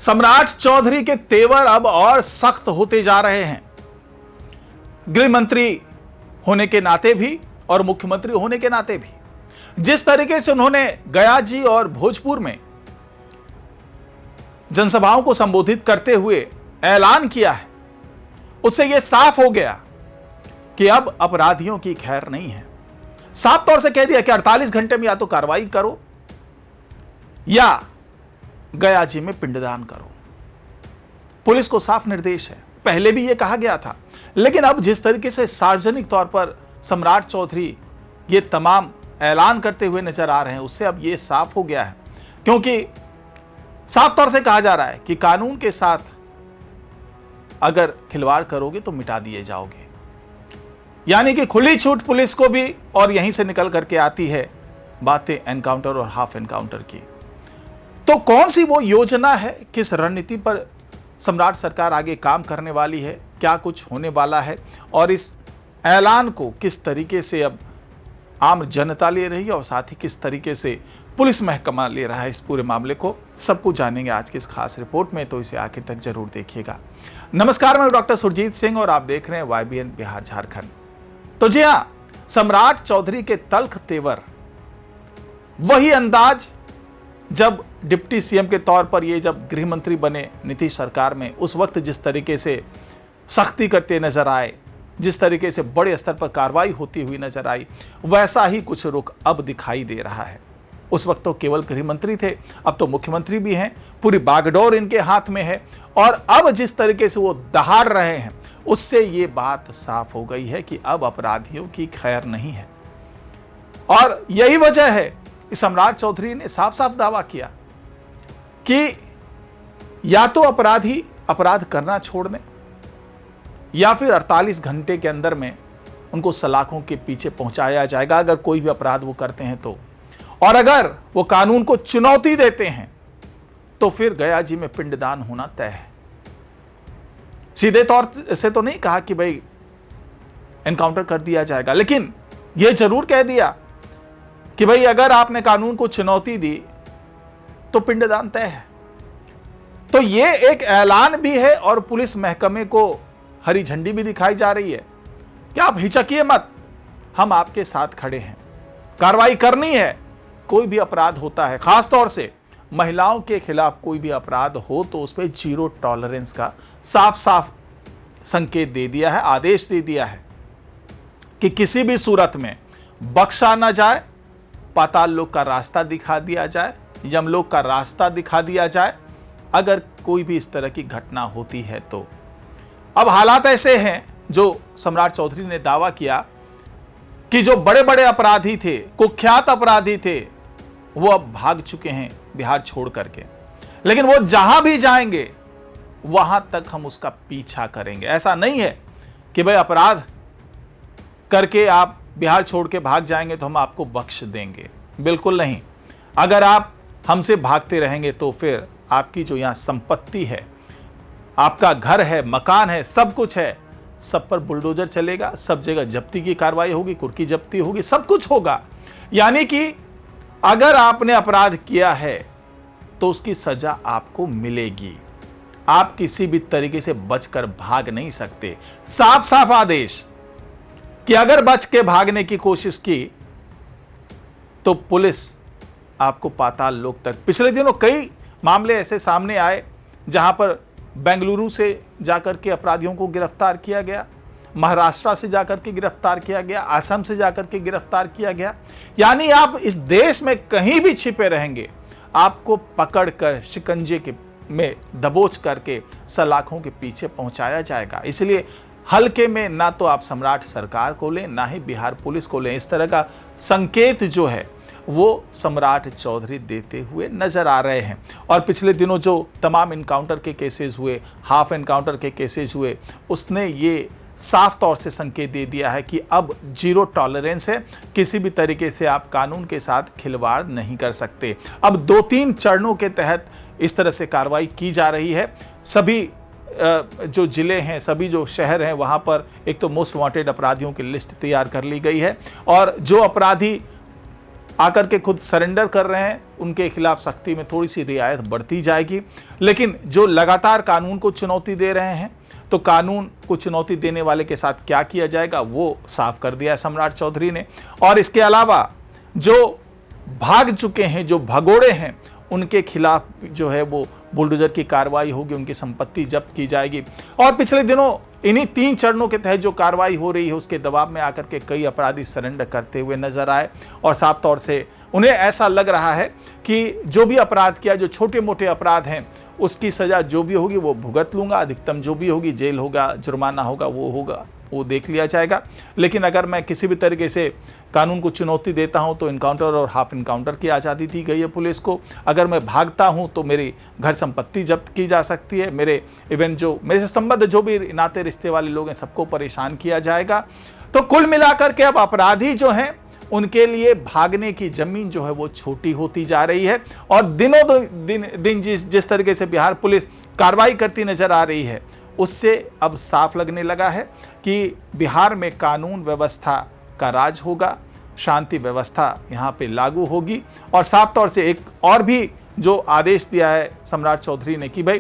सम्राट चौधरी के तेवर अब और सख्त होते जा रहे हैं। गृह मंत्री होने के नाते भी और मुख्यमंत्री होने के नाते भी जिस तरीके से उन्होंने गया जी और भोजपुर में जनसभाओं को संबोधित करते हुए ऐलान किया है, उससे यह साफ हो गया कि अब अपराधियों की खैर नहीं है। साफ तौर से कह दिया कि 48 घंटे में या तो कार्रवाई करो या गया जी में पिंडदान करो। पुलिस को साफ निर्देश है, पहले भी यह कहा गया था, लेकिन अब जिस तरीके से सार्वजनिक तौर पर सम्राट चौधरी ये तमाम ऐलान करते हुए नजर आ रहे हैं, उससे अब यह साफ हो गया है, क्योंकि साफ तौर से कहा जा रहा है कि कानून के साथ अगर खिलवाड़ करोगे तो मिटा दिए जाओगे। यानी कि खुली छूट पुलिस को भी, और यहीं से निकल करके आती है बातें एनकाउंटर और हाफ एनकाउंटर की। तो कौन सी वो योजना है, किस रणनीति पर सम्राट सरकार आगे काम करने वाली है, क्या कुछ होने वाला है, और इस ऐलान को किस तरीके से अब आम जनता ले रही है और साथ ही किस तरीके से पुलिस महकमा ले रहा है इस पूरे मामले को, सब कुछ जानेंगे आज की इस खास रिपोर्ट में, तो इसे आखिर तक जरूर देखिएगा। नमस्कार, मैं डॉक्टर सुरजीत सिंह और आप देख रहे हैं YBN बिहार झारखंड। तो जी हां, सम्राट चौधरी के तल्ख तेवर, वही अंदाज जब डिप्टी सीएम के तौर पर ये जब गृह मंत्री बने नीतीश सरकार में, उस वक्त जिस तरीके से सख्ती करते नजर आए, जिस तरीके से बड़े स्तर पर कार्रवाई होती हुई नजर आई, वैसा ही कुछ रुख अब दिखाई दे रहा है। उस वक्त तो केवल गृह मंत्री थे, अब तो मुख्यमंत्री भी हैं, पूरी बागडोर इनके हाथ में है, और अब जिस तरीके से वो दहाड़ रहे हैं, उससे ये बात साफ हो गई है कि अब अपराधियों की खैर नहीं है। और यही वजह है कि सम्राट चौधरी ने साफ साफ दावा किया कि या तो अपराधी अपराध करना छोड़ दें या फिर 48 घंटे के अंदर में उनको सलाखों के पीछे पहुंचाया जाएगा अगर कोई भी अपराध वो करते हैं तो, और अगर वो कानून को चुनौती देते हैं तो फिर गया जी में पिंडदान होना तय है। सीधे तौर से तो नहीं कहा कि भाई एनकाउंटर कर दिया जाएगा, लेकिन यह जरूर कह दिया कि भाई अगर आपने कानून को चुनौती दी तो पिंडदान तय है। तो यह एक ऐलान भी है और पुलिस महकमे को हरी झंडी भी दिखाई जा रही है कि आप हिचकिए मत, हम आपके साथ खड़े हैं, कार्रवाई करनी है। कोई भी अपराध होता है, खासतौर से महिलाओं के खिलाफ कोई भी अपराध हो तो उस पर 0 टॉलरेंस का साफ साफ संकेत दे दिया है, आदेश दे दिया है कि किसी भी सूरत में बख्शा ना जाए, पाताल लोक का रास्ता दिखा दिया जाए, यमलोक का रास्ता दिखा दिया जाए अगर कोई भी इस तरह की घटना होती है तो। अब हालात ऐसे हैं, जो सम्राट चौधरी ने दावा किया कि जो बड़े बड़े अपराधी थे, कुख्यात अपराधी थे, वो अब भाग चुके हैं बिहार छोड़ करके, लेकिन वो जहां भी जाएंगे वहां तक हम उसका पीछा करेंगे। ऐसा नहीं है कि भाई अपराध करके आप बिहार छोड़ के भाग जाएंगे तो हम आपको बख्श देंगे, बिल्कुल नहीं। अगर आप हमसे भागते रहेंगे तो फिर आपकी जो यहां संपत्ति है, आपका घर है, मकान है, सब कुछ है, सब पर बुलडोजर चलेगा, सब जगह जब्ती की कार्रवाई होगी, कुर्की जब्ती होगी, सब कुछ होगा। यानी कि अगर आपने अपराध किया है तो उसकी सजा आपको मिलेगी, आप किसी भी तरीके से बचकर भाग नहीं सकते। साफ साफ आदेश कि अगर बच के भागने की कोशिश की तो पुलिस आपको पाताल लोक तक। पिछले दिनों कई मामले ऐसे सामने आए जहां पर बेंगलुरु से जाकर के अपराधियों को गिरफ्तार किया गया, महाराष्ट्र से जाकर के गिरफ्तार किया गया, असम से जाकर के गिरफ्तार किया गया। यानी आप इस देश में कहीं भी छिपे रहेंगे, आपको पकड़कर शिकंजे के में दबोच करके सलाखों के पीछे पहुंचाया जाएगा। इसलिए हल्के में ना तो आप सम्राट सरकार को लें, ना ही बिहार पुलिस को लें। इस तरह का संकेत जो है वो सम्राट चौधरी देते हुए नजर आ रहे हैं। और पिछले दिनों जो तमाम इनकाउंटर के केसेस हुए, हाफ एनकाउंटर के केसेस हुए, उसने ये साफ तौर से संकेत दे दिया है कि अब 0 टॉलरेंस है, किसी भी तरीके से आप कानून के साथ खिलवाड़ नहीं कर सकते। अब 2-3 चरणों के तहत इस तरह से कार्रवाई की जा रही है। सभी जो जिले हैं, सभी जो शहर हैं, वहां पर एक तो मोस्ट वांटेड अपराधियों की लिस्ट तैयार कर ली गई है, और जो अपराधी आकर के खुद सरेंडर कर रहे हैं, उनके खिलाफ सख्ती में थोड़ी सी रियायत बढ़ती जाएगी। लेकिन जो लगातार कानून को चुनौती दे रहे हैं, तो कानून को चुनौती देने वाले के साथ क्या किया जाएगा वो साफ कर दिया है सम्राट चौधरी ने। और इसके अलावा जो भाग चुके हैं, जो भगोड़े हैं, उनके खिलाफ जो है वो बुलडोजर की कार्रवाई होगी, उनकी संपत्ति जब्त की जाएगी। और पिछले दिनों इन्हीं 3 चरणों के तहत जो कार्रवाई हो रही है, उसके दबाव में आकर के कई अपराधी सरेंडर करते हुए नजर आए और साफ तौर से उन्हें ऐसा लग रहा है कि जो भी अपराध किया, जो छोटे मोटे अपराध हैं, उसकी सजा जो भी होगी वो भुगत लूंगा, अधिकतम जो भी होगी जेल होगा, जुर्माना होगा, वो देख लिया जाएगा। लेकिन अगर मैं किसी भी तरीके से कानून को चुनौती देता हूं तो इनकाउंटर और हाफ इनकाउंटर की आज़ादी दी गई है पुलिस को। अगर मैं भागता हूं तो मेरी घर संपत्ति जब्त की जा सकती है, मेरे इवन जो मेरे से संबंध जो भी नाते रिश्ते वाले लोग हैं सबको परेशान किया जाएगा। तो कुल मिलाकर के अब अपराधी जो हैं उनके लिए भागने की जमीन जो है वो छोटी होती जा रही है। और दिनों दिन जिस तरीके से बिहार पुलिस कार्रवाई करती नजर आ रही है, उससे अब साफ लगने लगा है कि बिहार में कानून व्यवस्था का राज होगा, शांति व्यवस्था यहाँ पे लागू होगी। और साफ तौर से एक और भी जो आदेश दिया है सम्राट चौधरी ने कि भाई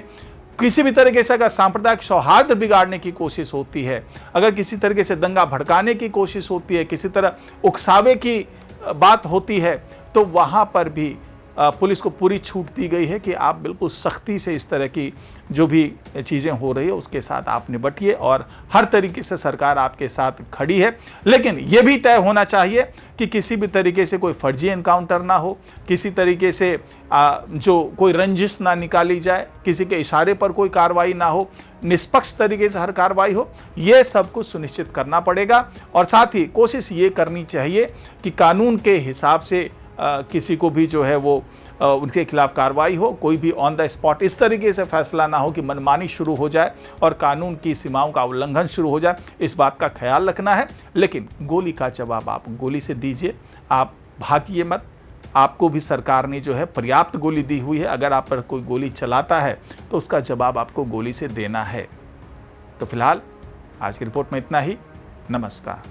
किसी भी तरीके से अगर सांप्रदायिक सौहार्द बिगाड़ने की कोशिश होती है, अगर किसी तरीके से दंगा भड़काने की कोशिश होती है, किसी तरह उकसावे की बात होती है, तो वहाँ पर भी पुलिस को पूरी छूट दी गई है कि आप बिल्कुल सख्ती से इस तरह की जो भी चीज़ें हो रही है उसके साथ आप निपटिए और हर तरीके से सरकार आपके साथ खड़ी है। लेकिन ये भी तय होना चाहिए कि किसी भी तरीके से कोई फर्जी एनकाउंटर ना हो, किसी तरीके से जो कोई रंजिश ना निकाली जाए, किसी के इशारे पर कोई कार्रवाई ना हो, निष्पक्ष तरीके से हर कार्रवाई हो, ये सब कुछ सुनिश्चित करना पड़ेगा। और साथ ही कोशिश ये करनी चाहिए कि कानून के हिसाब से किसी को भी जो है वो उनके खिलाफ कार्रवाई हो, कोई भी ऑन द स्पॉट इस तरीके से फैसला ना हो कि मनमानी शुरू हो जाए और कानून की सीमाओं का उल्लंघन शुरू हो जाए। इस बात का ख्याल रखना है। लेकिन गोली का जवाब आप गोली से दीजिए, आप भागिए मत। आपको भी सरकार ने जो है पर्याप्त गोली दी हुई है, अगर आप पर कोई गोली चलाता है तो उसका जवाब आपको गोली से देना है। तो फिलहाल आज की रिपोर्ट में इतना ही। नमस्कार।